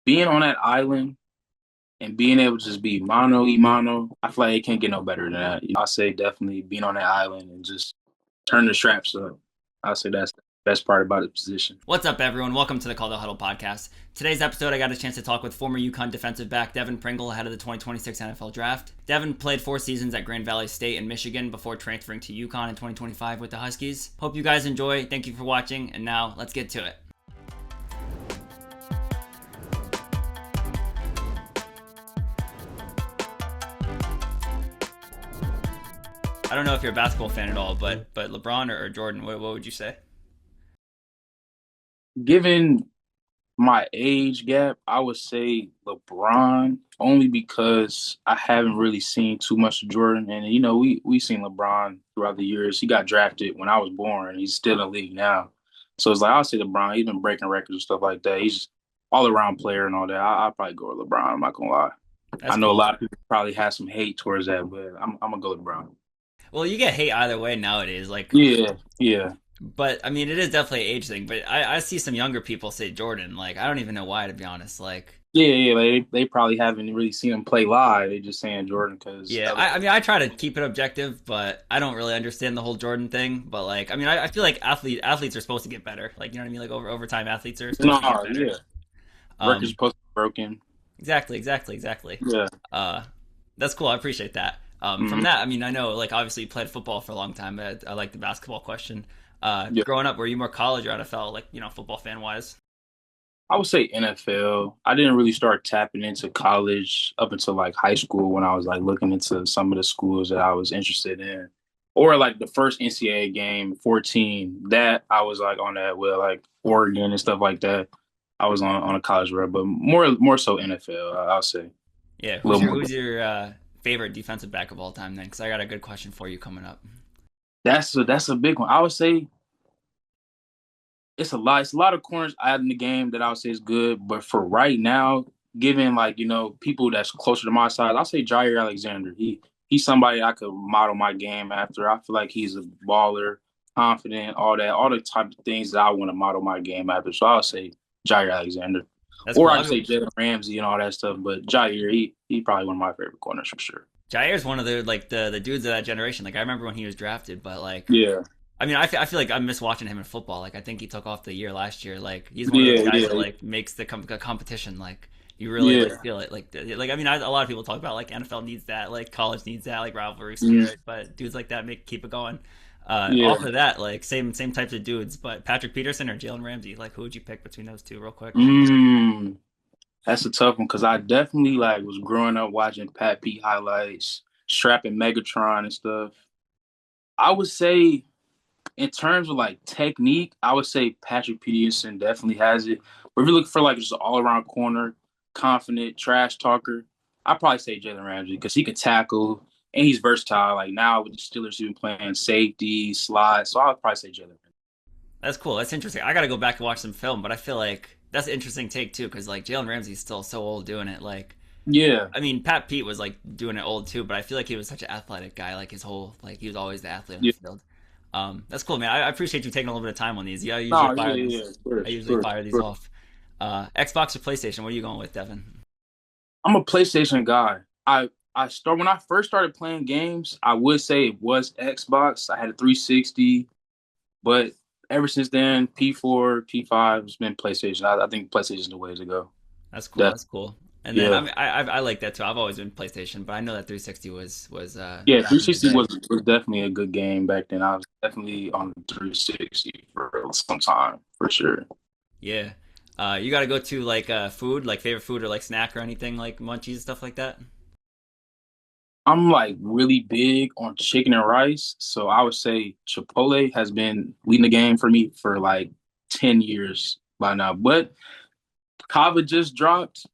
being on that island and being able to just be mano y mano, I feel like it can't get no better than that. I say definitely being on that island and just turn the straps up. I say that's the best part about the position. What's up, everyone? Welcome to the Call The Huddle podcast. Today's episode, I got a chance to talk with former UConn defensive back Devin Pringle ahead of the 2026 NFL Draft. Devin played 4 seasons at Grand Valley State in Michigan before transferring to UConn in 2025 with the Huskies. Hope you guys enjoy. Thank you for watching, and now let's get to it. I don't know if you're a basketball fan at all, but LeBron or Jordan, what would you say? Given my age gap, I would say LeBron only because I haven't really seen too much of Jordan. And we seen LeBron throughout the years. He got drafted when I was born. He's still in the league now. So it's like I'll say LeBron. He's been breaking records and stuff like that. He's all around player and all that. I'll probably go with LeBron. I'm not gonna lie. I That's know a cool. lot of people probably have some hate towards that, but I'm gonna go with LeBron. Well, you get hate either way nowadays. Yeah, yeah. But I mean, it is definitely an age thing. But I see some younger people say Jordan. Like, I don't even know why, to be honest. Yeah, yeah, they probably haven't really seen him play live. They just saying Jordan because Yeah, I mean, I try to keep it objective, but I don't really understand the whole Jordan thing. But I mean, I feel like athletes are supposed to get better. Like, you know what I mean? Like over time, athletes are supposed no, to get better. yeah, records Um, supposed to be broken. exactly. Yeah. Uh, that's cool. I appreciate that. From Hmm. that, I mean, I know like obviously you played football for a long time. But I like the basketball question. Yeah, Growing up, were you more college or NFL? Like, football fan wise? I would say NFL. I didn't really start tapping into college up until like high school when I was like looking into some of the schools that I was interested in, or like the first NCAA game, 14. That I was like on that with like Oregon and stuff like that. I was on a college route, but more so NFL. I'll say Yeah. a Who's little your more. who's your favorite defensive back of all time then? Because I got a good question for you coming up. That's a big one. I would say it's a lot. It's a lot of corners out in the game that I would say is good. But for right now, given like people that's closer to my side, I'll say Jair Alexander. He's somebody I could model my game after. I feel like he's a baller, confident, all the type of things that I want to model my game after. So I'll say Jair Alexander, That's or cool. I I could say mean, Jalen Ramsey and all that stuff. But Jair, he probably one of my favorite corners for sure. Jair's one of the dudes of that generation. Like I remember when he was drafted, but Yeah, I mean, I feel like I miss watching him in football. Like I think he took off the year last year. Like he's one of those yeah, guys that yeah, like makes the competition. Like you really like yeah. feel it. Like I mean, a lot of people talk about like NFL needs that, like college needs that, like rivalry Mm, spirit. But dudes like that make keep it going. yeah. Off of that, like same types of dudes. But Patrick Peterson or Jalen Ramsey, like who would you pick between those two, real quick? Mm. That's a tough one because I definitely like was growing up watching Pat Pete highlights, strapping Megatron and stuff. I would say in terms of like technique, I would say Patrick Peterson definitely has it. But if you're looking for like just an all around corner, confident, trash talker, I'd probably say Jalen Ramsey because he could tackle and he's versatile. Like now with the Steelers, he's been playing safety, slot. So I would probably say Jalen Ramsey. That's cool. That's interesting. I got to go back and watch some film, but I feel like that's an interesting take too, because like Jalen Ramsey's still so old doing it. Like Yeah, I mean, Pat Pete was like doing it old too, but I feel like he was such an athletic guy. Like his whole, like he was always the athlete on the yeah. field. That's cool, man. I appreciate you taking a little bit of time on these. Yeah, No, yeah, yeah. I First, usually first, fire these first. off. Xbox or PlayStation? What are you going with, Devin? I'm a PlayStation guy. I start when I first started playing games, I would say it was Xbox. I had a 360, but ever since then, P4, P5 has been PlayStation. I think PlayStation is the way to go. That's cool. That That's cool. And then I yeah, mean, I like that too. I've always been PlayStation, but I know that 360 was yeah. back in the 360 day. was definitely a good game back then. I was definitely on the 360 for some time for sure. Yeah. You got to go to like food, like favorite food or like snack or anything like munchies stuff like that. I'm like really big on chicken and rice, so I would say Chipotle has been leading the game for me for like 10 years by now. But Kava just dropped.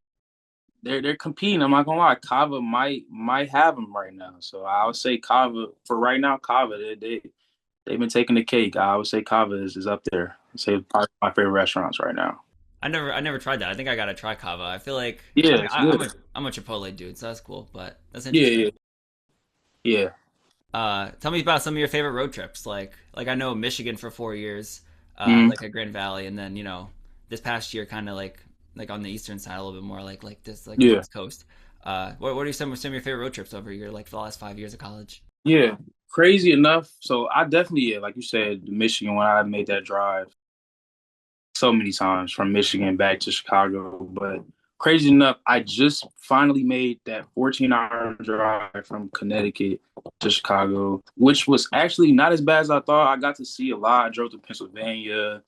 They're competing. I'm not gonna lie. Kava might have them right now. So I would say Kava for right now. Kava they've been taking the cake. I would say Kava is up there. I'd say probably my favorite restaurants right now. I never tried that. I think I gotta try kava. I feel like I Yeah, mean it's good. I'm a Chipotle dude, so that's cool. But that's Yeah, interesting. yeah, yeah. Tell me about some of your favorite road trips. Like I know Michigan for 4 years, Mm, like at Grand Valley, and then this past year, kind of like like on the eastern side a little bit more, like this like the Yeah, West Coast. What are some of your favorite road trips over your like for the last 5 years of college? yeah. Crazy enough. So I definitely, yeah, like you said, Michigan when I made that drive so many times from Michigan back to Chicago. But crazy enough, I just finally made that 14-hour drive from Connecticut to Chicago, which was actually not as bad as I thought. I got to see a lot. I drove to Pennsylvania,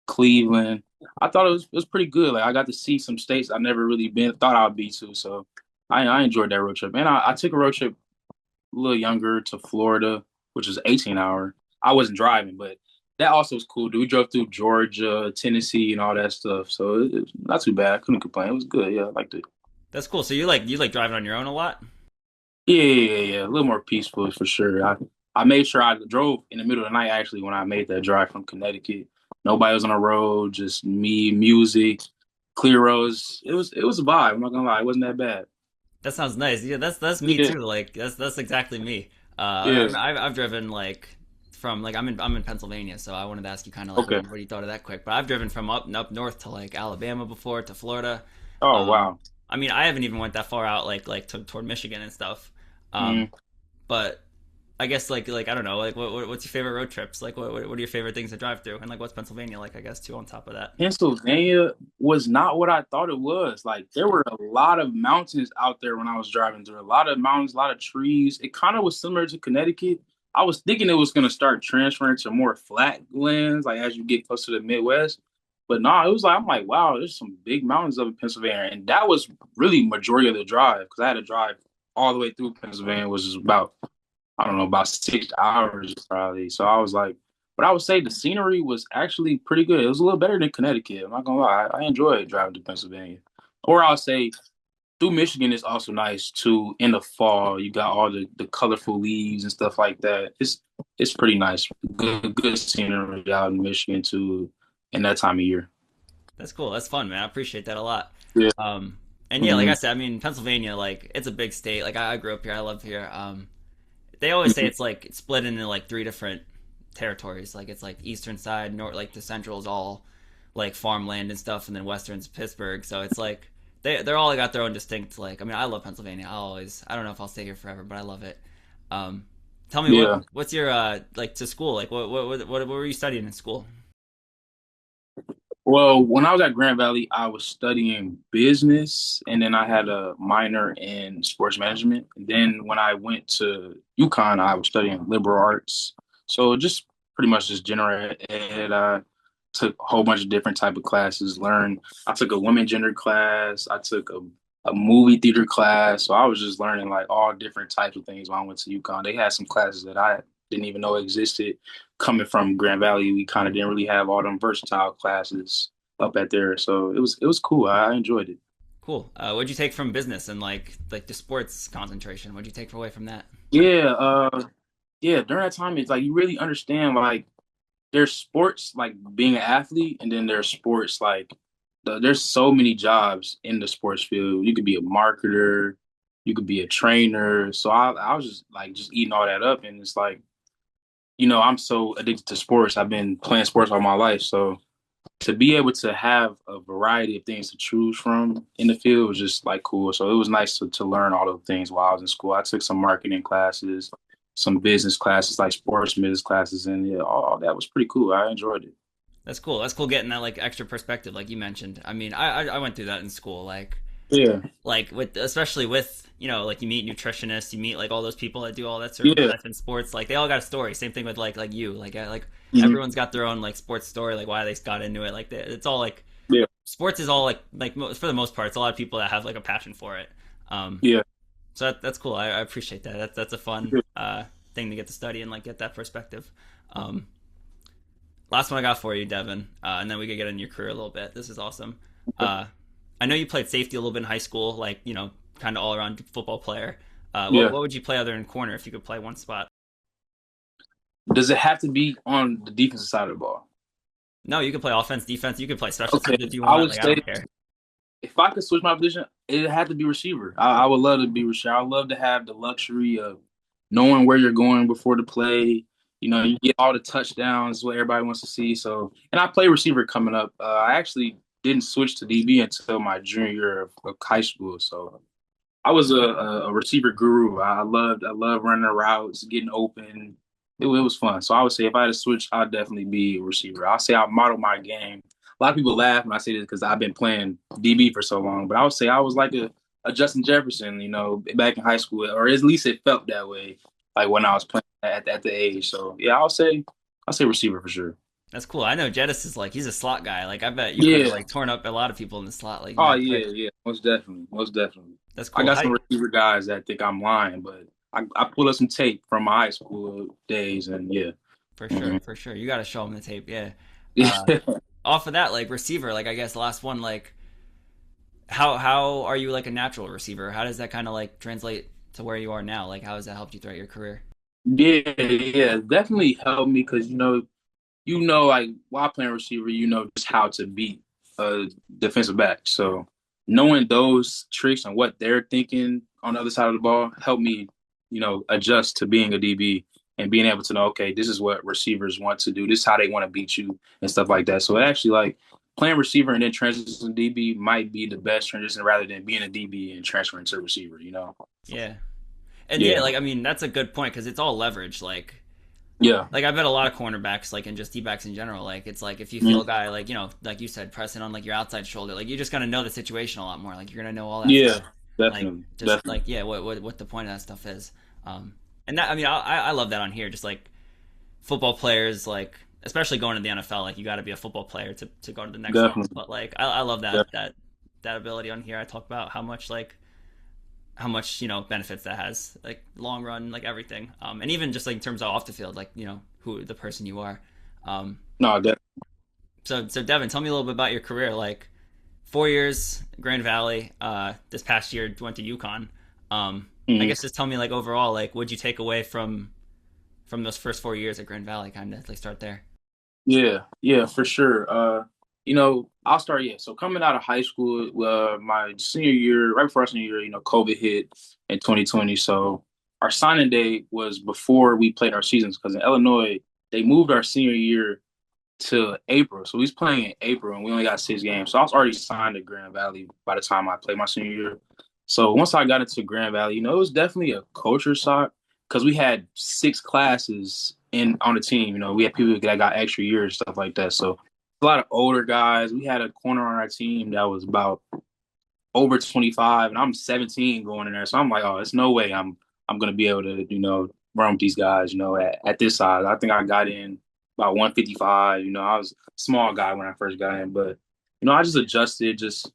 Cleveland. I thought it was pretty good. Like I got to see some states I never really been thought I'd be to. So I enjoyed that road trip. And I took a road trip a little younger to Florida, which is 18-hour. I wasn't driving, but that also was cool. Dude, we drove through Georgia, Tennessee, and all that stuff. So it's not too bad. I couldn't complain. It was good. Yeah, I liked it. That's cool. So you like driving on your own a lot? Yeah, yeah, yeah, yeah. A little more peaceful for sure. I made sure I drove in the middle of the night actually when I made that drive from Connecticut. Nobody was on the road, just me, music, clear roads. It was a vibe. I'm not gonna lie, it wasn't that bad. That sounds nice. Yeah, that's me Yeah, too. Like that's exactly me. yeah. I've driven like from like I'm in Pennsylvania, so I wanted to ask you kind of like Okay. what you thought of that quick. But I've driven from up north to like Alabama before to Florida. Oh Um, wow. I mean, I haven't even went that far out like toward Michigan and stuff. Mm. But I guess like I don't know like what's your favorite road trips? Like what are your favorite things to drive through? And like what's Pennsylvania like? I guess too on top of that. Pennsylvania was not what I thought it was. Like there were a lot of mountains out there when I was driving through. A lot of mountains, a lot of trees. It kind of was similar to Connecticut. I was thinking it was gonna start transferring to more flat lands, like as you get close to the Midwest. But no, it was like I'm like, wow, there's some big mountains up in Pennsylvania, and that was really majority of the drive because I had to drive all the way through Pennsylvania, which is about I don't know, about 6 hours probably. So I was like, but I would say the scenery was actually pretty good. It was a little better than Connecticut. I'm not gonna lie. I enjoyed driving to Pennsylvania. Or I'll say through Michigan is also nice too. In the fall, you got all the colorful leaves and stuff like that. It's pretty nice. Good scenery out in Michigan too in that time of year. That's cool. That's fun, man. I appreciate that a lot. Yeah. Um, and yeah, like I Hmm. said, I mean, Pennsylvania, like it's a big state. Like I grew up here. I love here. They always say Hmm. it's like it's split into like three different territories. Like it's like eastern side, north, like the central is all like farmland and stuff, and then western's Pittsburgh. So it's like they're all got their own distinct. Like I mean, I love Pennsylvania. I don't know if I'll stay here forever, but I love it. Um, tell me Yeah. what's your like to school? Like what were you studying in school? Well, when I was at Grand Valley, I was studying business, and then I had a minor in sports management. And then when I went to UConn, I was studying liberal arts. So just pretty much just general ed. I took a whole bunch of different type of classes. Learned. I took a women gender class. I took a movie theater class. So I was just learning like all different types of things when I went to UConn. They had some classes that I didn't even know existed coming from Grand Valley, we kind of didn't really have all them versatile classes up at there. So it was cool. I enjoyed it. Cool. What'd you take from business and like the sports concentration? What'd you take away from that? Yeah, yeah. During that time, it's like you really understand like there's sports like being an athlete, and then there's sports like there's so many jobs in the sports field. You could be a marketer, you could be a trainer. So I was just like just eating all that up, and it's like I'm so addicted to sports. I've been playing sports all my life, so to be able to have a variety of things to choose from in the field was just like cool. So it was nice to learn all those things while I was in school. I took some marketing classes, some business classes, like sports business classes, and yeah, all that was pretty cool. I enjoyed it. That's cool. That's cool getting that like extra perspective, like you mentioned. I mean, I went through that in school, Yeah, like with especially with like you meet nutritionists, you meet like all those people that do all that sort of yeah, stuff in sports. Like they all got a story. Same thing with like you, like hmm, everyone's got their own like sports story, like why they got into it. Like it's all like yeah, sports is all like for the most part, it's a lot of people that have like a passion for it. Um, yeah. so that's cool. I appreciate that. That's a fun thing to get to study and like get that perspective. Um, last one I got for you, Devin, and then we could get into your career a little bit. This is awesome. Uh, I know you played safety a little bit in high school, like kind of all around football player. What Yeah. what would you play other than corner if you could play one spot? Does it have to be on the defensive side of the ball? No, you could play offense, defense. You could play special Okay, teams if you I want. would Like I say don't care. if I could switch my position, it had to be receiver. I would love to be receiver. I would love to have the luxury of knowing where you're going before the play. You get all the touchdowns, what everybody wants to see. So, and I play receiver coming up. I actually didn't switch to DB until my junior year of high school. So I was a receiver guru. I loved running routes, getting open. It was fun. So I would say if I had to switch, I'd definitely be a receiver. I'll say I modeled my game. A lot of people laugh when I say this because I've been playing DB for so long, but I would say I was like a Justin Jefferson, back in high school, or at least it felt that way, like when I was playing at the age. So yeah, I'll say receiver for sure. That's cool. I know Jettis is like he's a slot guy. Like I bet you could have Yeah. like torn up a lot of people in the slot, like Oh mad quick. yeah, yeah, most definitely, most definitely. That's I cool. got How some receiver guys that think I'm lying, but I pull up some tape from my high school days, and yeah. For Hmm. sure, for sure. You got to show him the tape. Yeah. Uh, Yeah. off of that, like receiver, like I guess the last one, like how are you like a natural receiver? How does that kind of like translate to where you are now? Like how has that helped you throughout your career? Yeah, yeah, definitely helped me because like while playing receiver, you know just how to beat a defensive back. So knowing those tricks and what they're thinking on the other side of the ball helped me, adjust to being a DB and being able to know, okay, this is what receivers want to do. This is how they want to beat you and stuff like that. So it actually like playing receiver and then transitioning to DB might be the best transition rather than being a DB and transferring to receiver. Yeah. And yeah, Yeah. like I mean that's a good point because it's all leverage. Yeah. Like I bet a lot of cornerbacks, like and just D backs in general, like it's like if you feel a Mhm. guy like like you said, pressing on like your outside shoulder, like you're just gonna know the situation a lot more. Like you're gonna know all that Yeah. stuff. Like Definitely. just Definitely. like yeah, what the point of that stuff is. Um, and that I mean I love that on here. Just like football players, like especially going to the NFL, like you got to be a football player to go to the next level. Definitely. But like I love that Definitely. that ability on here. I talk about how much benefits that has, like long run, like everything, and even just like in terms of off the field, like who the person you are. um No, definitely. so Devin, tell me a little bit about your career. Like 4 years Grand Valley, this past year went to UConn. I guess just tell me like overall, like what'd you take away from those first 4 years at Grand Valley, kind of like start there. Yeah, yeah, for sure. I'll start. Yeah, so coming out of high school, my senior year, right before our senior year, COVID hit in 2020. So our signing day was before we played our seasons because in Illinois they moved our senior year to April. So we was playing in April and we only got 6 games. So I was already signed to Grand Valley by the time I played my senior year. So once I got into Grand Valley, it was definitely a culture shock because we had 6 classes in on the team. We had people that got extra years, stuff like that. So a lot of older guys. We had a corner on our team that was about over 25, and I'm 17 going in there. So I'm like, oh, there's no way I'm gonna be able to, run with these guys, at this size. I think I got in about 155. I was a small guy when I first got in, but I just adjusted, just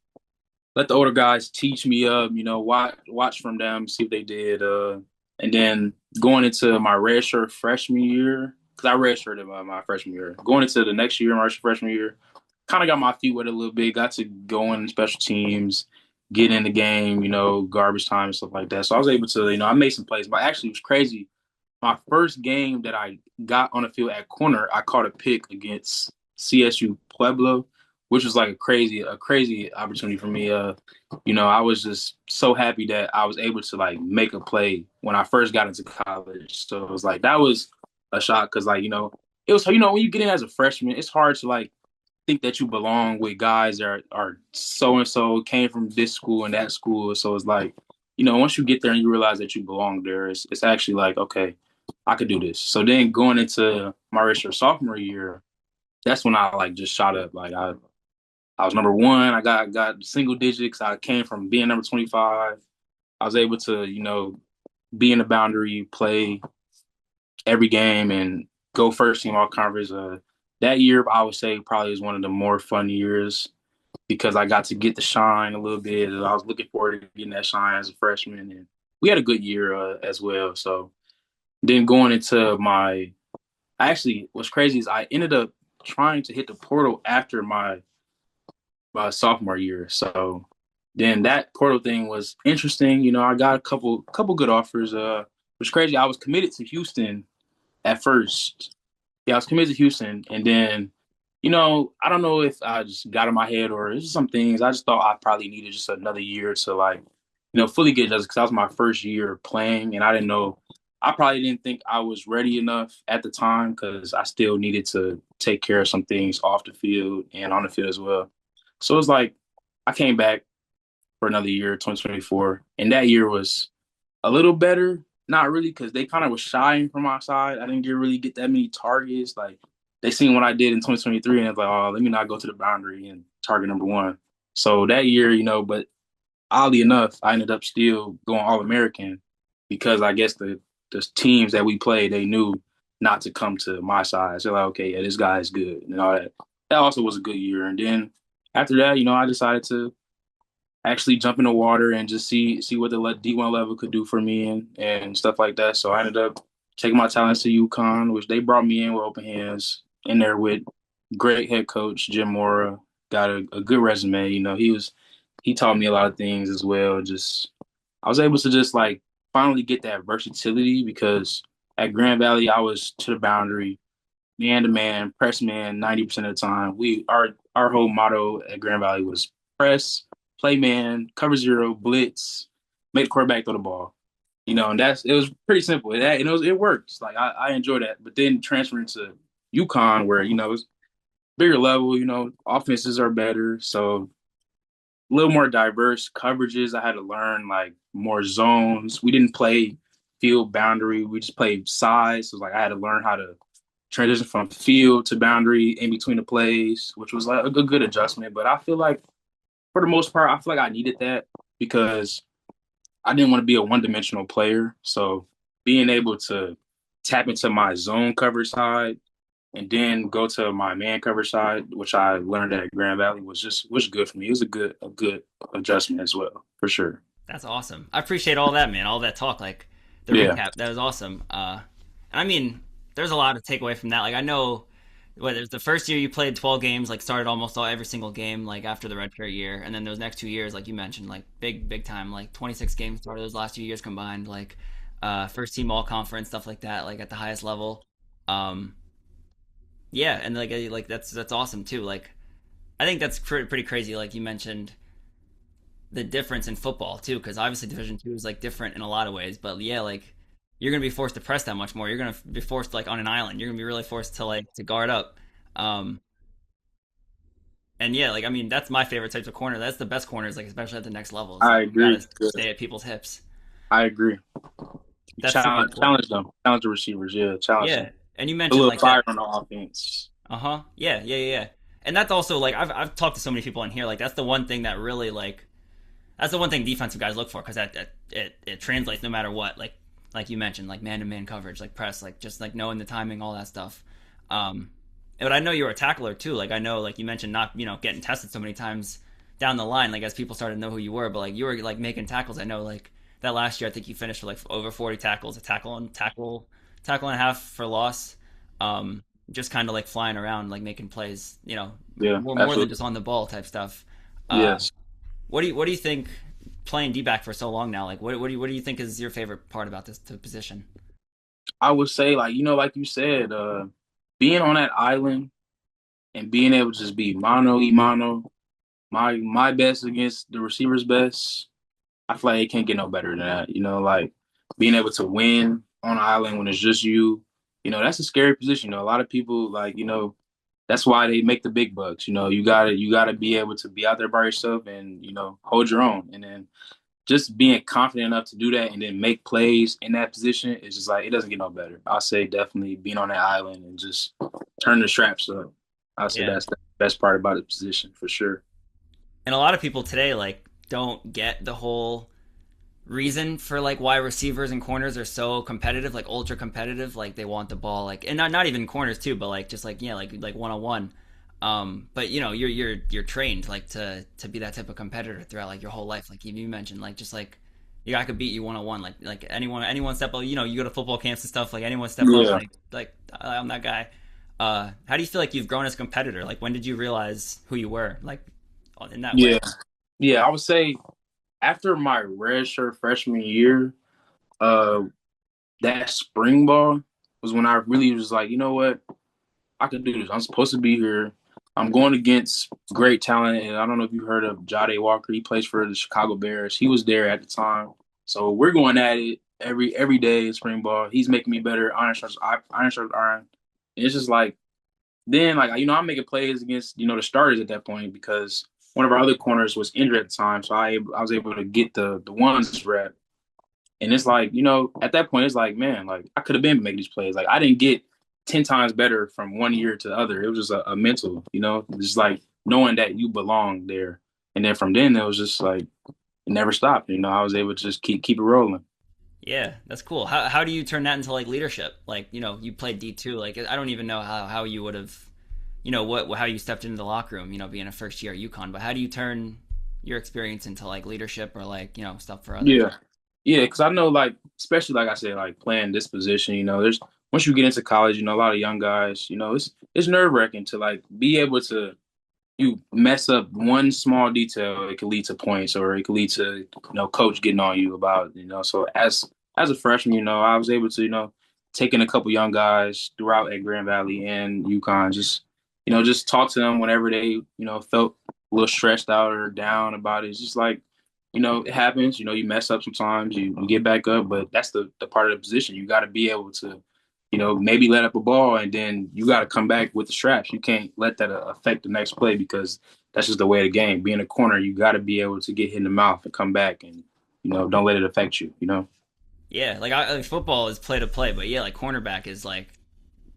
let the older guys teach me up, watch from them, see what they did. And then going into my redshirt freshman year, because I redshirted my freshman year. Going into the next year, my freshman year, kind of got my feet wet a little bit, got to go in special teams, get in the game, garbage time and stuff like that. So I was able to, I made some plays, but actually it was crazy. My first game that I got on the field at corner, I caught a pick against CSU Pueblo, which was like a crazy opportunity for me. I was just so happy that I was able to like make a play when I first got into college. So it was like that was a shock because like it was when you get in as a freshman, it's hard to like think that you belong with guys that are so and so came from this school and that school. So it's like once you get there and you realize that you belong there, it's actually like okay, I could do this. So then going into my redshirt sophomore year, that's when I like just shot up. Like I was number one. I got single digits. I came from being number 25. I was able to, be in the boundary, play every game, and go first team all conference. That year, I would say probably was one of the more fun years because I got to get the shine a little bit. I was looking forward to getting that shine as a freshman, and we had a good year as well. So then going into actually, what's crazy is I ended up trying to hit the portal after my sophomore year. So then that portal thing was interesting. I got a couple good offers. It was crazy. I was committed to Houston at first. Yeah, I was committed to Houston, and then I don't know if I just got in my head or it's just some things. I just thought I probably needed just another year to like fully get adjusted because that was my first year playing, and I didn't know. I probably didn't think I was ready enough at the time because I still needed to take care of some things off the field and on the field as well. So it's like I came back for another year, 2024, and that year was a little better. Not really, because they kind of was shying from my side. I didn't really get that many targets. Like they seen what I did in 2023, and it's like, oh, let me not go to the boundary and target number one. So that year, but oddly enough, I ended up still going All American because I guess the teams that we played, they knew not to come to my side. So like, okay, yeah, this guy is good and all that. That also was a good year. And then after that, I decided to actually jump in the water and just see what the D1 level could do for me and stuff like that. So I ended up taking my talents to UConn, which they brought me in with open hands. In there with great head coach Jim Mora, got a good resume. He taught me a lot of things as well. Just I was able to just like finally get that versatility because at Grand Valley I was to the boundary, man to man, press man 90% of the time. Our whole motto at Grand Valley was press, play man, cover zero, blitz, make the quarterback throw the ball. And it was pretty simple. It works. Like I enjoy that. But then transferring to UConn where, it's bigger level, offenses are better. So a little more diverse coverages. I had to learn like more zones. We didn't play field boundary. We just played size. So like I had to learn how to transition from field to boundary in between the plays, which was like a good adjustment. But I feel like for the most part, I feel like I needed that because I didn't want to be a one-dimensional player. So being able to tap into my zone coverage side and then go to my man coverage side, which I learned at Grand Valley, was good for me. It was a good adjustment as well, for sure. That's awesome. I appreciate all that, man. All that talk, like the Yeah, recap. That was awesome. And I mean, there's a lot to take away from that. Like I know, what it was the first year you played 12 games, like started almost every single game, like after the redshirt year, and then those next 2 years, like you mentioned, like big time, like 26 games started those last 2 years combined, like first team all conference stuff like that, like at the highest level. Um, yeah, and like that's awesome too. Like I think that's pretty crazy. Like you mentioned the difference in football too, because obviously Division 2 is like different in a lot of ways. But yeah, like you're gonna be forced to press that much more. You're gonna be forced like on an island. You're gonna be really forced to like to guard up. Um, and yeah, like I mean that's my favorite types of corner. That's the best corners, like especially at the next level. It's I like you agree. gotta Yeah, stay at people's hips. I agree. That's super important. Challenge them, challenge the receivers. Yeah, challenge Yeah, them. and you A mentioned little like fire that. on the offense. Uh-huh. Yeah. And that's also like I've talked to so many people in here. Like that's the one thing that really like that's the one thing defensive guys look for because it translates no matter what. Like you mentioned, like man to man coverage, like press, like just like knowing the timing, all that stuff. Um, but I know you were a tackler too. Like I know, like you mentioned, not getting tested so many times down the line. Like as people started to know who you were, but like you were like making tackles. I know like that last year, I think you finished with like over 40 tackles, a tackle and a half for loss. Just kind of like flying around, like making plays. Yeah, More than absolutely. just on the ball type stuff. Uh, Yes. what do you think playing D back for so long now? Like what do you think is your favorite part about this position? I would say like, like you said, being on that island and being able to just be mano y mano, my best against the receiver's best. I feel like it can't get no better than that. Like being able to win on an island when it's just you. That's a scary position. A lot of people like, that's why they make the big bucks. You gotta be able to be out there by yourself and hold your own. And then just being confident enough to do that and then make plays in that position is just like it doesn't get no better. I'll say definitely being on that island and just turn the straps up. I'll say Yeah. that's the best part about the position for sure. And a lot of people today like don't get the whole reason for like why receivers and corners are so competitive, like ultra competitive. Like they want the ball, like and not even corners too, but like just like yeah, like one on one. But you're trained like to be that type of competitor throughout like your whole life. Like you mentioned, like just like yeah, I could beat you one on one. Like anyone step up. You go to football camps and stuff. Like anyone step up. Yeah, Like I'm that guy. How do you feel like you've grown as a competitor? Like when did you realize who you were? Like in that way. yeah, yeah. I would say after my redshirt freshman year, uh, that spring ball was when I really was like, you know what, I can do this. I'm supposed to be here. I'm going against great talent, and I don't know if you heard of Jade Walker. He plays for the Chicago Bears. He was there at the time, so we're going at it every day in spring ball. He's making me better. Iron sharps iron. And it's just like then, like I'm making plays against the starters at that point because one of our other corners was injured at the time, so I was able to get the ones rep. And it's like, at that point, it's like, man, like I could have been making these plays. Like I didn't get 10 times better from one year to the other. It was just a mental, just like knowing that you belong there. And then from then, it was just like it never stopped. I was able to just keep it rolling. Yeah, that's cool. How do you turn that into like leadership? Like, you played D2. Like, I don't even know how you would have, how you stepped into the locker room, being a first year at UConn, but how do you turn your experience into like leadership or like, stuff for others? Yeah. Yeah, because I know, like, especially like I said, like playing this position, there's once you get into college, a lot of young guys, it's nerve-wracking to like be able to you mess up one small detail, it could lead to points or it could lead to, coach getting on you about, so as a freshman, I was able to, take in a couple young guys throughout at Grand Valley and UConn, just talk to them whenever they, felt a little stressed out or down about it. It's just like, it happens, you mess up sometimes, you get back up, but that's the part of the position. You got to be able to maybe let up a ball and then you got to come back with the straps. You can't let that affect the next play because that's just the way of the game. Being a corner, you got to be able to get hit in the mouth and come back and, don't let it affect you. Yeah, like football is play to play, but yeah, like cornerback is like,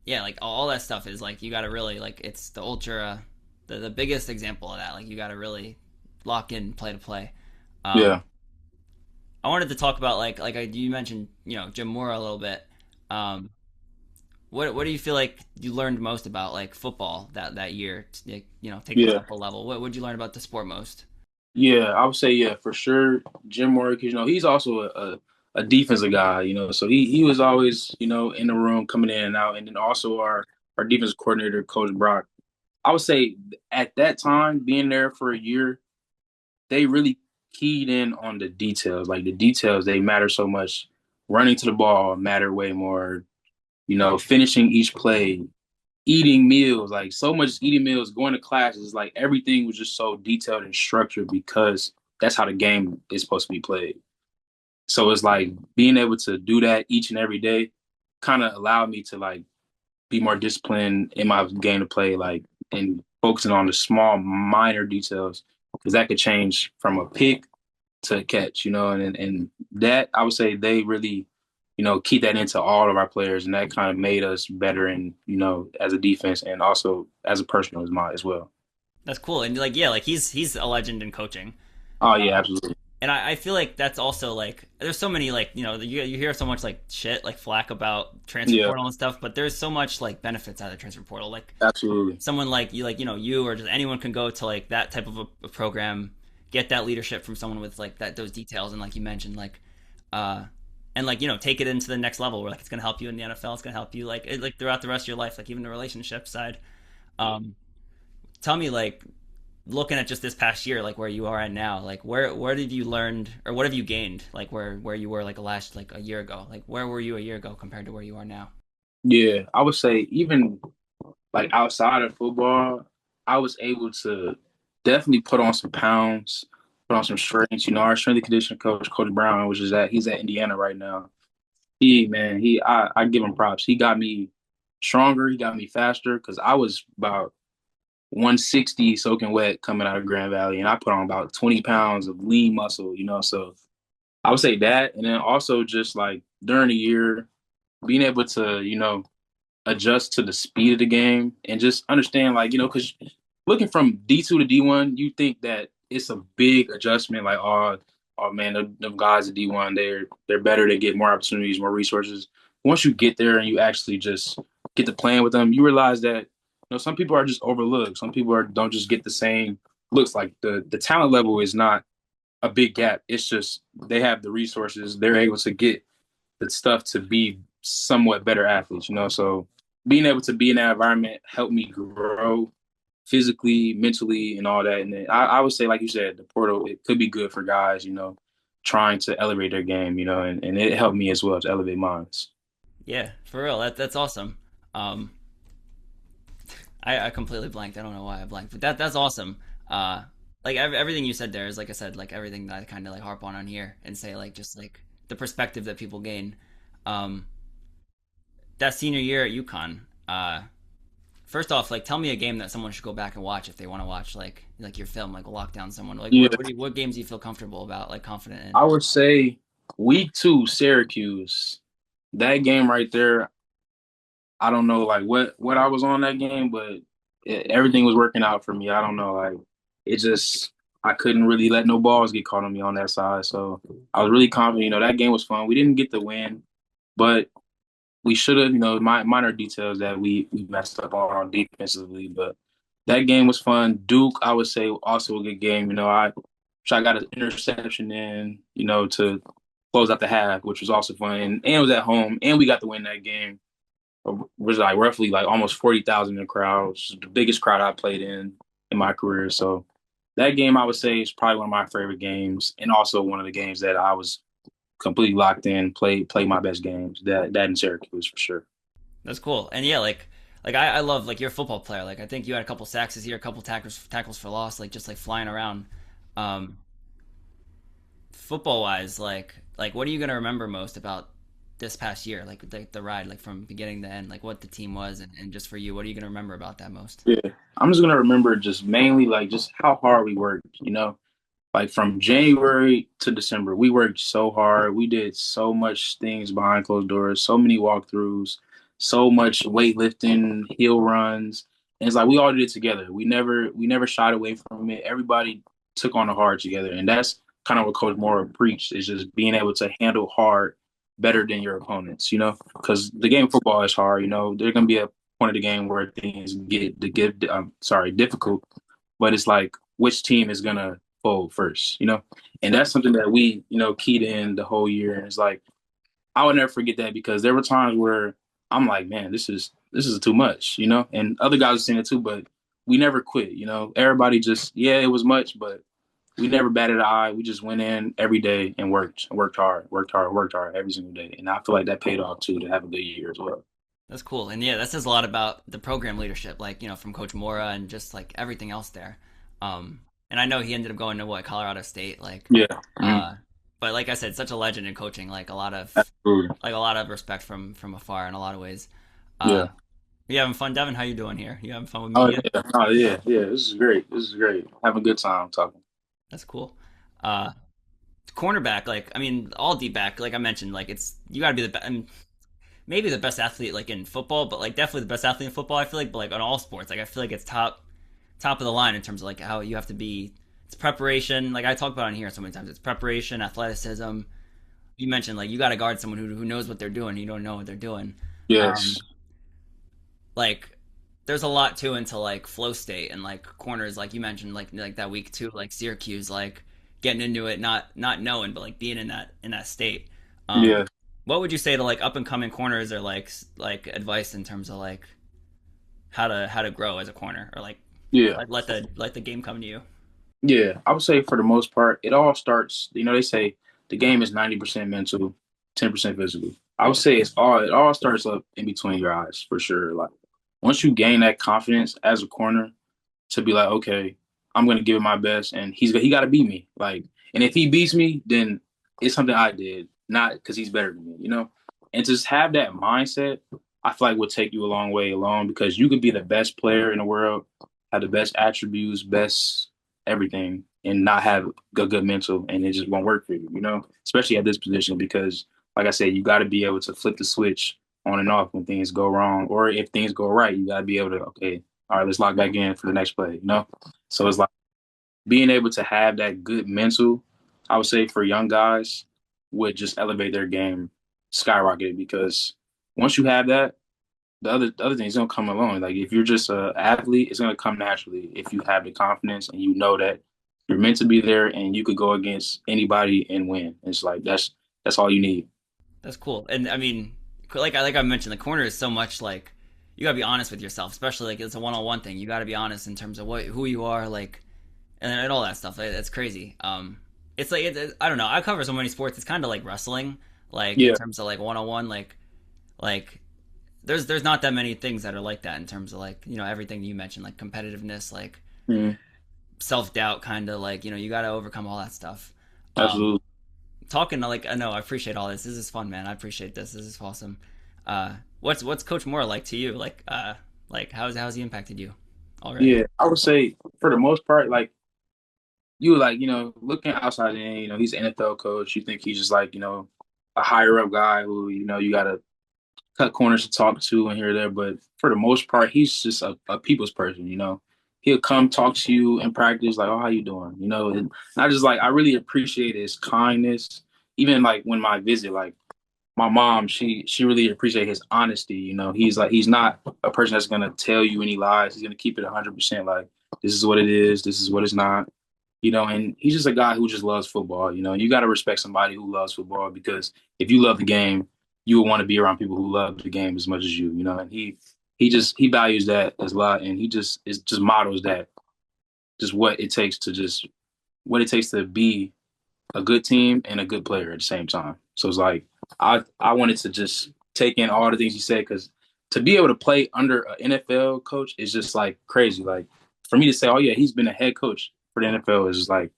yeah, like all that stuff is like, you got to really, like, it's the ultra, the biggest example of that. Like, you got to really lock in play to play. Um, Yeah. I wanted to talk about you mentioned, Jim Mora a little bit. Um, what do you feel like you learned most about like football that year? Taking it Yeah. up a level. What would you learn about the sport most? Yeah. I would say, yeah, for sure. Jim Mora, 'cause, he's also a defensive guy, so he was always, in the room coming in and out. And then also our defensive coordinator, Coach Brock. I would say at that time, being there for a year, they really keyed in on the details. Like the details, they matter so much. Running to the ball matter way more. Finishing each play, eating meals, like so much eating meals, going to classes, like everything was just so detailed and structured because that's how the game is supposed to be played. So it's like being able to do that each and every day kind of allowed me to like be more disciplined in my game to play, like and focusing on the small minor details because that could change from a pick to catch, and that I would say they really, keep that into all of our players, and that kind of made us better, and as a defense and also as a personal as well. That's cool. And like, yeah, like he's a legend in coaching. Oh yeah, absolutely. And I feel like that's also like there's so many like you hear so much like shit like flack about transfer Yeah, portal and stuff, but there's so much like benefits out of the transfer portal. Like absolutely. someone like you, like you or just anyone can go to like that type of a program, get that leadership from someone with like that those details, and like you mentioned, like uh and like take it into the next level where like it's gonna help you in the NFL, it's gonna help you like throughout the rest of your life, like even the relationship side. Um, Tell me like looking at just this past year, like where you are at now, like where did you learned or what have you gained, like where you were like a year ago, like where were you a year ago compared to where you are now? Yeah, I would say even like outside of football, I was able to definitely put on some pounds, put on some strength. Our strength and conditioning coach, Coach Brown, which is he's at Indiana right now. I give him props. He got me stronger. He got me faster because I was about 160 soaking wet coming out of Grand Valley, and I put on about 20 pounds of lean muscle. So I would say that, and then also just like during the year, being able to adjust to the speed of the game and just understand, like, because looking from D2 to D1, you think that it's a big adjustment. Like, oh man, them guys at D1, they're better. They get more opportunities, more resources. Once you get there and you actually just get to playing with them, you realize that some people are just overlooked. Some people don't just get the same looks. Like the talent level is not a big gap. It's just they have the resources. They're able to get the stuff to be somewhat better athletes. So being able to be in that environment helped me grow physically, mentally, and all that. And then I would say, like you said, the portal, it could be good for guys, trying to elevate their game, and it helped me as well to elevate mine. Yeah, for real, that's awesome. um I completely blanked. I don't know why I blanked, but that's awesome. Like everything you said there is, like I said, like everything that I kind of like harp on here and say, like just like the perspective that people gain. um that senior year at UConn, First off, like tell me a game that someone should go back and watch if they want to watch like your film, like lock down someone. Like Yeah, what games do you feel comfortable about, like confident in? I would say week two, Syracuse. That game right there, I don't know like what I was on that game, but everything was working out for me. I don't know, like it just I couldn't really let no balls get caught on me on that side. So I was really confident. That game was fun. We didn't get the win, but we should have. Minor details that we messed up on defensively, but that game was fun. Duke, I would say, also a good game. I got an interception in, to close out the half, which was also fun, and it was at home, and we got to win that game. It was like roughly like almost 40,000 in the crowd, which is the biggest crowd I played in my career. So that game I would say is probably one of my favorite games, and also one of the games that I was completely locked in, play my best games. That in Syracuse for sure. That's cool. And yeah, like I love like you're a football player. Like I think you had a couple sacks this year, a couple tackles for loss, like just like flying around. Um, Football wise, like what are you gonna remember most about this past year? Like the ride, like from beginning to end, like what the team was, and just for you, what are you gonna remember about that most? Yeah, I'm just gonna remember just mainly like just how hard we worked. Like from January to December, we worked so hard. We did so much things behind closed doors, so many walkthroughs, so much weightlifting, hill runs. And it's like we all did it together. We never shied away from it. Everybody took on the hard together. And that's kind of what Coach Mora preached is just being able to handle hard better than your opponents. Because the game of football is hard. There's gonna be a point of the game where things get difficult. But it's like which team is gonna fold first. And that's something that we, keyed in the whole year. And it's like, I would never forget that because there were times where I'm like, man, this is too much. And other guys are saying it too, but we never quit. Everybody just, yeah, it was much, but we never batted an eye. We just went in every day and worked hard every single day. And I feel like that paid off too to have a good year as well. That's cool. And yeah, that says a lot about the program leadership, like, from Coach Mora and just like everything else there. And I know he ended up going to what, Colorado State, Yeah. uh, but like I said, such a legend in coaching, Absolutely. like a lot of respect from afar in a lot of ways. Uh, Yeah. you having fun, Devin? How you doing here? You having fun with Oh media? yeah. Oh yeah. Yeah. This is great. This is great. Having a good time talking. That's cool. Uh, Cornerback, like, I mean, all deep back, like I mentioned, like you got to be the best. I mean, maybe the best athlete like in football, but like definitely the best athlete in football. I feel like, but like on all sports, like I feel like it's top of the line in terms of like how you have to be. It's preparation. Like I talk about on here so many times. It's preparation, athleticism. You mentioned like you got to guard someone who knows what they're doing. You don't know what they're doing. Yes. Um, like there's a lot too into like flow state and like corners, like you mentioned, like that week too, like Syracuse, like getting into it, not knowing, but like being in that state. Um, Yeah. what would you say to like up and coming corners or like advice in terms of like how to grow as a corner or Yeah. like let the game come to you? Yeah, I would say for the most part, it all starts. They say the game is 90% mental, 10% physical. I would say it all starts up in between your eyes for sure. Like once you gain that confidence as a corner to be like, okay, I'm gonna give it my best, and he got to beat me. Like, and if he beats me, then it's something I did, not because he's better than me. And just have that mindset, I feel like would take you a long way along because you could be the best player in the world, have the best attributes, best everything, and not have a good mental, and it just won't work for you. Especially at this position because, like I said, you got to be able to flip the switch on and off when things go wrong, or if things go right, you got to be able to, okay, all right, let's lock back in for the next play. So it's like being able to have that good mental, I would say for young guys would just elevate their game skyrocketed because once you have that, the other things don't come along. Like if you're just an athlete, it's gonna come naturally if you have the confidence and you know that you're meant to be there and you could go against anybody and win. It's like that's all you need. That's cool. And I mean, like I mentioned, the corner is so much like you gotta be honest with yourself, especially like it's a one-on-one thing. You gotta be honest in terms of who you are, like, and all that stuff. Like, that's crazy. It's like I don't know. I cover so many sports. It's kind of like wrestling, like in Yeah. terms of like one-on-one, like there's not that many things that are like that in terms of like everything you mentioned, like competitiveness, like Mhm. self-doubt, kind of like you got to overcome all that stuff. Um, Absolutely. Talking to like I know I appreciate all this is fun, man. I appreciate this is awesome. What's Coach Moore like to you, like Like how's he impacted you already? Yeah, I would say for the most part, like you like, looking outside in, he's an NFL coach. You think he's just like, a higher up guy who, you gotta cut corners to talk to and here or there. But for the most part, he's just a people's person. He'll come talk to you in practice, like, oh, how you doing? And I just like I really appreciate his kindness. Even like when my visit, like my mom, she really appreciate his honesty. He's not a person that's gonna tell you any lies. He's gonna keep it 100%. Like this is what it is. This is what it's not. And he's just a guy who just loves football. You got to respect somebody who loves football because if you love the game, you will want to be around people who love the game as much as you. And he values that as a lot, and he just models that just what it takes to be a good team and a good player at the same time. So it's like I wanted to just take in all the things he said because to be able to play under an NFL coach is just like crazy. Like for me to say, oh yeah, he's been a head coach for the NFL is just like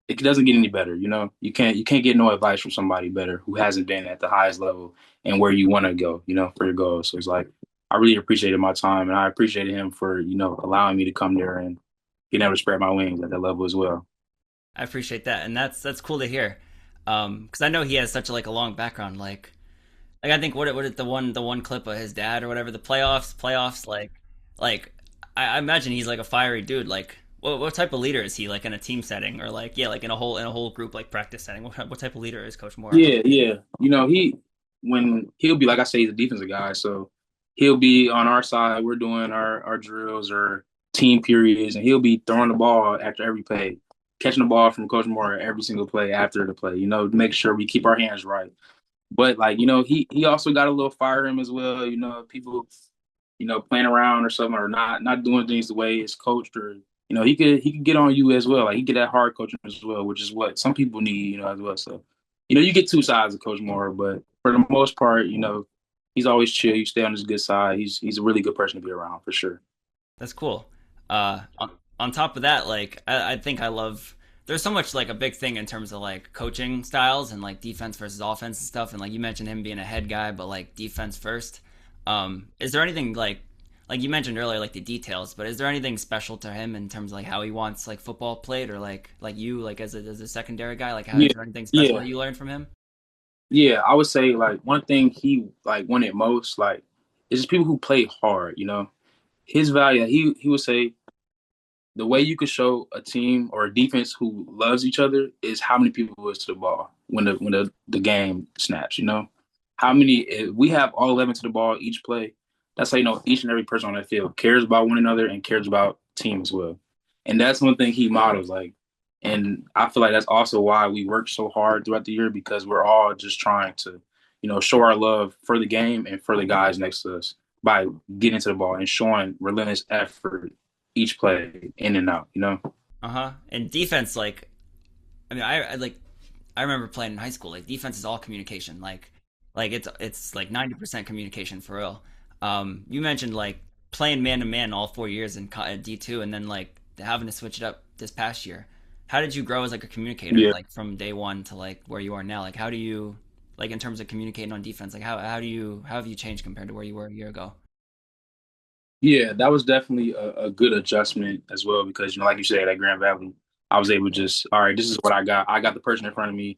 it doesn't get any better. You can't get no advice from somebody better who hasn't been at the highest level and where you want to go. For your goals. So it's like I really appreciated my time and I appreciated him for allowing me to come there and being able to spread my wings at that level as well. I appreciate that, and that's cool to hear. Because I know he has such a long background. Like I think what the one clip of his dad or whatever the playoffs like I imagine he's like a fiery dude. Like what type of leader is he like in a team setting or like yeah like in a whole group like practice setting? What type of leader is Coach Mora? Yeah, yeah. When he'll be like I say, he's a defensive guy, so he'll be on our side. We're doing our drills or team periods, and he'll be throwing the ball after every play, catching the ball from Coach Moore every single play after the play. To make sure we keep our hands right. But like he also got a little fire in him as well. People playing around or something or not doing things the way it's coached or he could get on you as well. Like he get that hard coaching as well, which is what some people need, as well. So, you get two sides of Coach Moore, but for the most part, he's always chill. You stay on his good side. He's a really good person to be around for sure. That's cool. On top of that, like I think I love. There's so much like a big thing in terms of like coaching styles and like defense versus offense and stuff. And like you mentioned him being a head guy, but like defense first. Is there anything like you mentioned earlier, like the details? But is there anything special to him in terms of like how he wants like football played, or like you like as a secondary guy? Like, how is Yeah, there anything special yeah, that you learned from him? yeah. I would say like one thing he like wanted most like is just people who play hard. His value. He would say the way you could show a team or a defense who loves each other is how many people is to the ball when the game snaps. How many if we have all 11 to the ball each play. That's how each and every person on that field cares about one another and cares about team as well. And that's one thing he models like. And I feel like that's also why we work so hard throughout the year because we're all just trying to, show our love for the game and for the guys next to us by getting to the ball and showing relentless effort each play in and out. Uh-huh. And defense, like I mean, I remember playing in high school. Like defense is all communication. Like it's like 90% communication for real. You mentioned like playing man to man all 4 years in D2, and then like having to switch it up this past year. How did you grow as like a communicator, Yeah. like from day one to like where you are now? Like how do you like in terms of communicating on defense? Like how have you changed compared to where you were a year ago? Yeah, that was definitely a good adjustment as well because, like you said, at Grand Valley, I was able to just, all right, this is what I got. I got the person in front of me.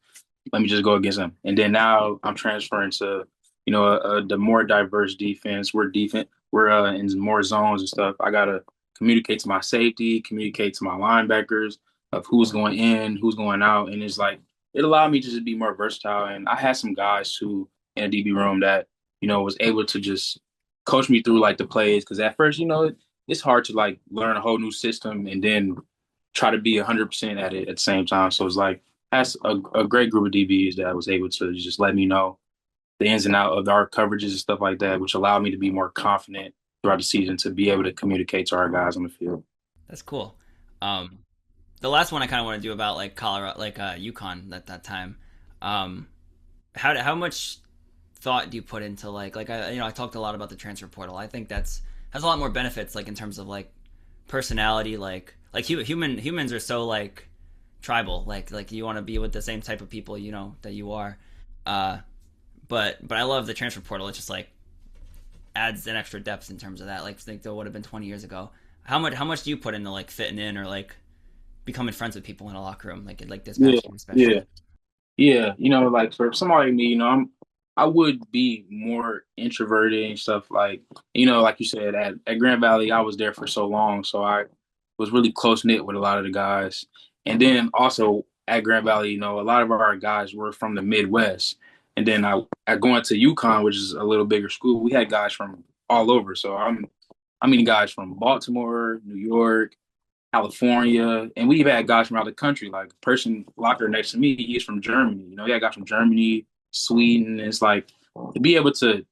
Let me just go against them. And then now I'm transferring to, the more diverse defense. We're in more zones and stuff. I gotta communicate to my safety, communicate to my linebackers of who's going in, who's going out, and it's like it allowed me to just be more versatile. And I had some guys who in a DB room that was able to just coach me through like the plays because at first, it's hard to like learn a whole new system and then try to be 100% at it at the same time. So it's like that's a great group of DBs that was able to just let me know the ins and out of our coverages and stuff like that, which allowed me to be more confident throughout the season to be able to communicate to our guys on the field. That's cool. Um, the last one I kind of want to do about like Colorado, like UConn at that time. Um, how much thought do you put into like I talked a lot about the transfer portal. I think that's has a lot more benefits like in terms of like personality, like humans are so like tribal, like you want to be with the same type of people that you are. Uh, but I love the transfer portal. It's just like adds an extra depth in terms of that. Like, think that would have been 20 years ago. How much do you put into like fitting in or like becoming friends with people in a locker room, like this Yeah, past year yeah. especially? Yeah, like for somebody like me, I would be more introverted and stuff. Like, like you said, at Grand Valley, I was there for so long, so I was really close knit with a lot of the guys. And then also at Grand Valley, a lot of our guys were from the Midwest. And then I going to UConn, which is a little bigger school, we had guys from all over. So I mean guys from Baltimore, New York, California, and we even had guys from out of the country. Like the person locker next to me, he's from Germany. He had guys from Germany, Sweden. It's like to be able to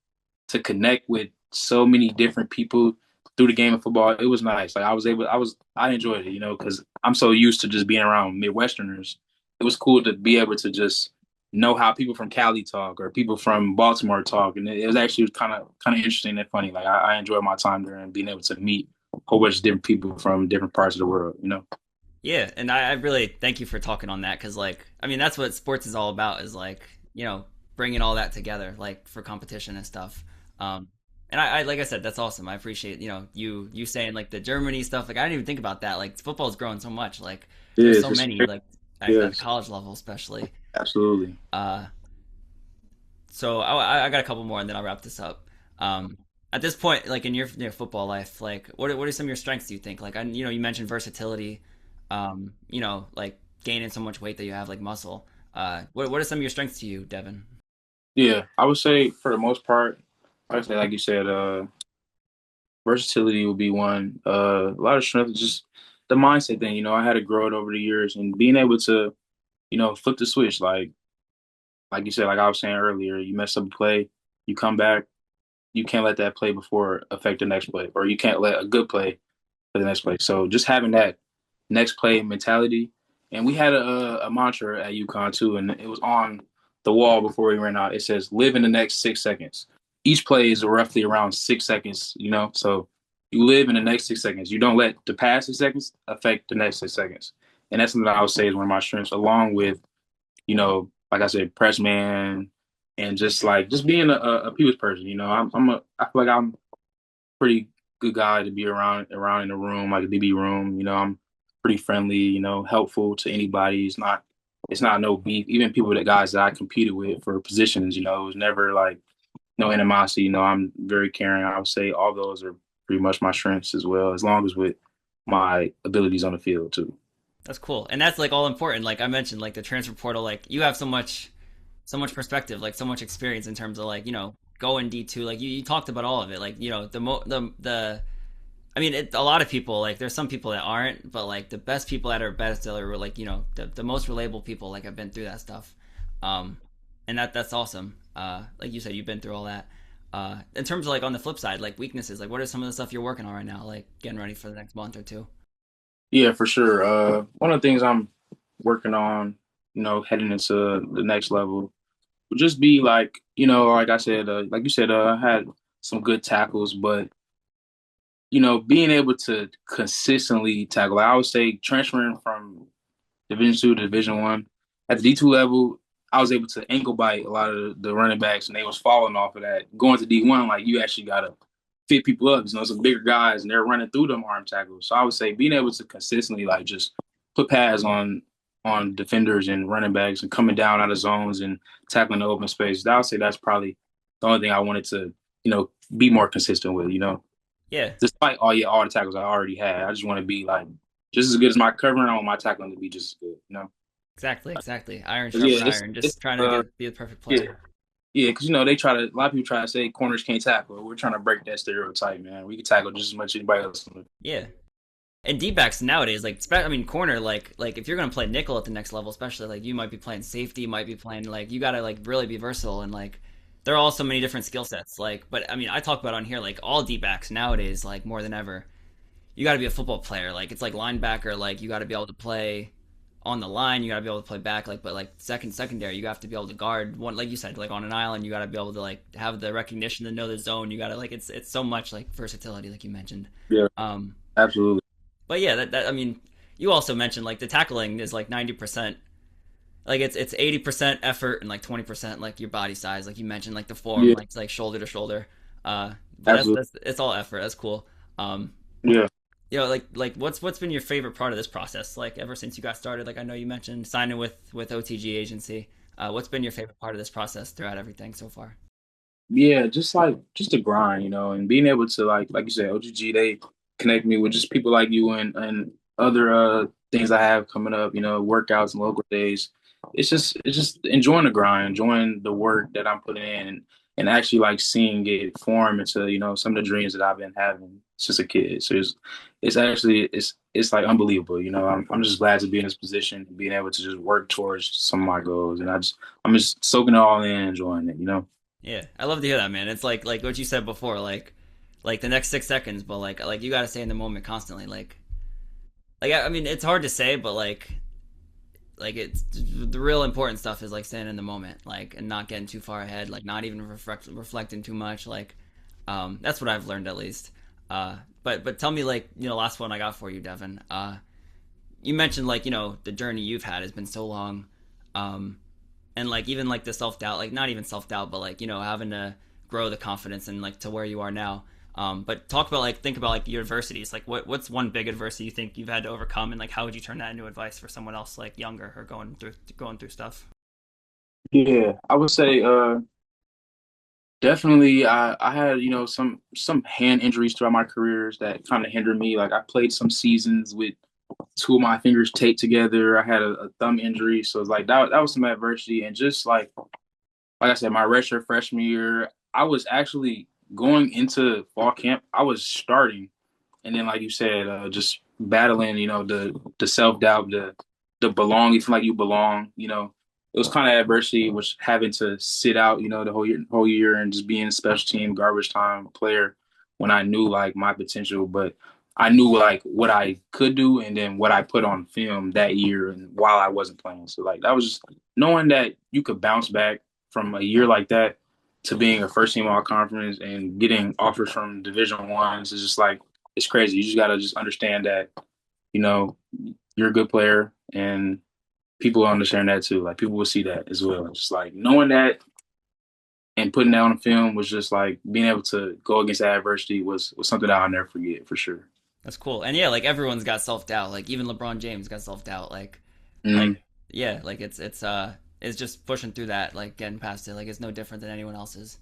connect with so many different people through the game of football. It was nice. Like I enjoyed it. Because I'm so used to just being around Midwesterners. It was cool to be able to just know how people from Cali talk or people from Baltimore talk, and it was actually kind of interesting and funny. Like I enjoyed my time there and being able to meet a whole bunch of different people from different parts of the world. Yeah, and I really thank you for talking on that because, like, I mean, that's what sports is all about is like, bringing all that together, like for competition and stuff. Um, and I like I said, that's awesome. I appreciate, you saying like the Germany stuff. Like, I didn't even think about that. Like, football's growing so much. Like, there's Yes, so it's many, great. like, at the Yes, college level, especially. absolutely. Uh, so I got a couple more, and then I'll wrap this up. Um, at this point, like in your football life, like what are some of your strengths? Do you think? Like you mentioned versatility. Like gaining so much weight that you have like muscle. What are some of your strengths to you, Devin? Yeah, I would say for the most part, I would say like you said, versatility would be one. A lot of strength is just the mindset thing. I had to grow it over the years and being able to, flip the switch. Like you said, like I was saying earlier, you mess up a play, you come back, you can't let that play before affect the next play, or you can't let a good play for the next play. So just having that next play mentality. And we had a mantra at UConn too, and it was on the wall before we ran out. It says, live in the next 6 seconds. Each play is roughly around 6 seconds. So you live in the next 6 seconds. You don't let the past 6 seconds affect the next 6 seconds. And that's something that I would say is one of my strengths, along with, like I said, press man and just being a people's person. I feel like I'm pretty good guy to be around in the room, like a DB room. I'm pretty friendly, helpful to anybody. It's not no beef. Even people that guys that I competed with for positions, it was never like no animosity. I'm very caring. I would say all those are pretty much my strengths as well, as long as with my abilities on the field too. That's cool, and that's like all important. Like I mentioned, like the transfer portal, like you have so much perspective, like so much experience in terms of like going D2. Like you talked about all of it. Like the I mean, a lot of people like there's some people that aren't, but like the best people that are best are like the most relatable people like have been through that stuff, um, and that's awesome. Like you said, you've been through all that. In terms of like on the flip side, like weaknesses, like what are some of the stuff you're working on right now, like getting ready for the next month or two? Yeah, for sure. One of the things I'm working on, heading into the next level would just be like, like I said, like you said, I had some good tackles, but being able to consistently tackle. Like I would say transferring from Division 2 to Division 1 at the D2 level, I was able to ankle bite a lot of the running backs, and they was falling off of that. Going to D1, like you actually gotta fit people up. Some bigger guys, and they're running through them arm tackles. So I would say being able to consistently like just put pads on defenders and running backs and coming down out of zones and tackling the open space. I would say that's probably the only thing I wanted to, be more consistent with. Yeah, Despite all the tackles I already had, I just want to be like just as good as my covering. I want my tackling to be just as good. exactly. Iron But yeah, sharpen iron. it's Just trying to be the perfect yeah, player. yeah, because a lot of people try to say corners can't tackle. We're trying to break that stereotype, man. We can tackle just as much as anybody else. Yeah, and D backs nowadays, like I mean, corner, like if you're gonna play nickel at the next level, especially like you might be playing safety, you might be playing like you gotta like really be versatile and like there are all so many different skill sets. Like, but I mean, I talk about on here like all D backs nowadays, like more than ever, you gotta be a football player. Like it's like linebacker, like you gotta be able to play on the line, you gotta be able to play back, like but like secondary, you have to be able to guard one, like you said, like on an island, you gotta be able to like have the recognition to know the zone. You gotta like it's so much like versatility, like you mentioned. Yeah, Um, absolutely. but yeah, that I mean, you also mentioned like the tackling is like 90%. Like it's 80% effort and like 20% like your body size. Like you mentioned, like the form, Yeah, like it's like shoulder to shoulder. Uh, but Absolutely. that's it's all effort. That's cool. Um, Yeah. like what's been your favorite part of this process? Like ever since you got started, like I know you mentioned signing with OTG agency. What's been your favorite part of this process throughout everything so far? Yeah, just like just the grind, and being able to like you said, OGG, they connect me with just people like you and other things I have coming up, workouts and local days. It's just enjoying the grind, enjoying the work that I'm putting in and actually like seeing it form into, some of the dreams that I've been having since a kid. So it's actually it's like unbelievable, I'm just glad to be in this position, being able to just work towards some of my goals. And I'm just soaking it all in, enjoying it. Yeah, I love to hear that, man. It's like what you said before, like the next 6 seconds, but like you got to stay in the moment constantly. Like I mean, it's hard to say, but like it's the real important stuff is like staying in the moment, like and not getting too far ahead, like not even reflecting too much. Like that's what I've learned at least. But tell me, like, last one I got for you, Devin. You mentioned, like, the journey you've had has been so long. Um, and like even like the self-doubt, like not even self-doubt, but like having to grow the confidence and like to where you are now. But talk about, like, think about like your adversities, like what's one big adversity you think you've had to overcome, and like how would you turn that into advice for someone else like younger or going through stuff? Yeah, I would say definitely I had, some hand injuries throughout my careers that kind of hindered me. Like I played some seasons with two of my fingers taped together. I had a thumb injury, so it's like that was some adversity. And just like I said, my redshirt freshman year, I was actually going into fall camp. I was starting, and then like you said, just battling, the self doubt, the belonging, feel like you belong. It was kind of adversity, which having to sit out, the whole year, and just being a special team garbage time player when I knew like my potential, but I knew like what I could do, and then what I put on film that year and while I wasn't playing. So like that was just knowing that you could bounce back from a year like that to being a first team all conference and getting offers from Division 1s is just like it's crazy. You just gotta just understand that, you know, you're a good player and people will understand that too. Like people will see that as well. Just like knowing that and putting that on film was just like being able to go against that adversity was something that I'll never forget for sure. That's cool. And yeah, like everyone's got self-doubt, like even LeBron James got self-doubt, like Mm, yeah, like it's just pushing through that, like getting past it, like it's no different than anyone else's.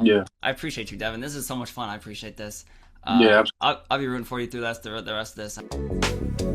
yeah, I appreciate you, Devin. This is so much fun. I appreciate this. yeah, I'll be rooting for you through the rest of this.